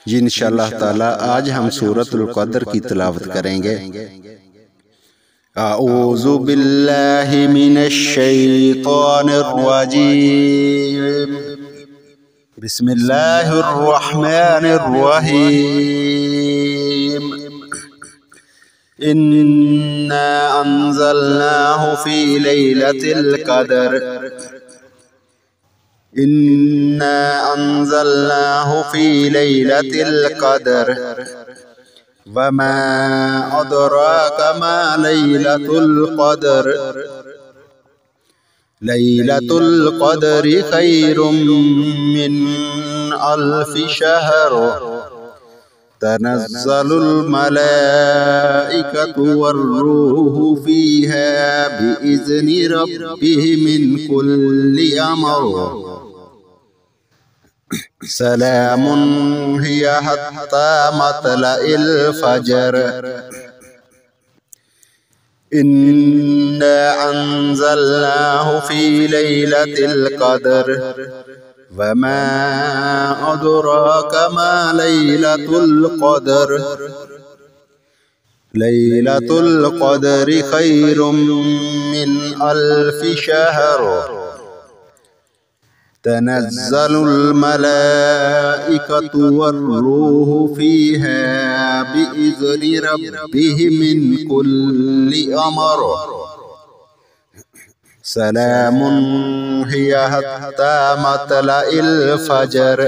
जी इंशाअल्लाह ताला आज हम सूरतुल क़द्र की तिलावत करेंगे। अऊज़ु बिल्लाहि मिनश शैतानिर रजीम। बिस्मिल्लाहिर रहमानिर रहीम। इन्ना अंज़लनाहु फ़ी लैलतिल क़द्र। इन्ना अंज़लनाहु फ़ी लैलतिल क़द्र वमा अदराक मा लैलतुल क़द्र। लैलतुल क़द्रि खैरुम मिन अल्फ़ि शहर। तनज़्ज़लुल मलाइकतु वर्रूहु फ़ीहा बिइज़्नि रब्बिहिम मिन कुल्लि अमर। सलामुन हिय हत्ता मतलइल फ़ज्र। इन्ना अंज़लनाहु फ़ी लैलतिल क़द्र वमा अदराक मा लैलतुल क़द्र। लैलतुल क़द्रि खैरुम मिन अल्फ़ि शहर। तनज़्ज़लुल मलाइकतु वर्रूहु फ़ीहा बिइज़्नि रब्बिहिम मिन कुल्लि अमर। सलामुन हिय हत्ता मतलइल फ़ज्र।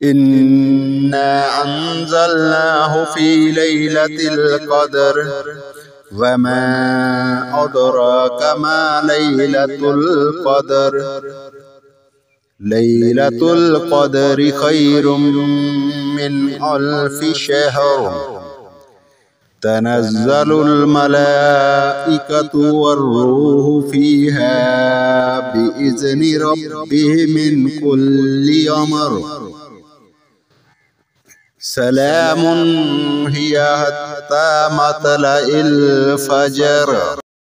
इन्ना अंज़लनाहु फ़ी लैलतिल क़द्र वमा अदराक मा लैलतुल क़द्र। लैलतुल क़द्रि खैरुम मिन अल्फ़ि शहर। तनज़्ज़लुल मलाइकतु वर्रूहु फ़ीहा बिइज़्नि रब्बिहिम मिन कुल्लि अमर। सलामुन हिय हत्ता मतलइल फ़ज्र।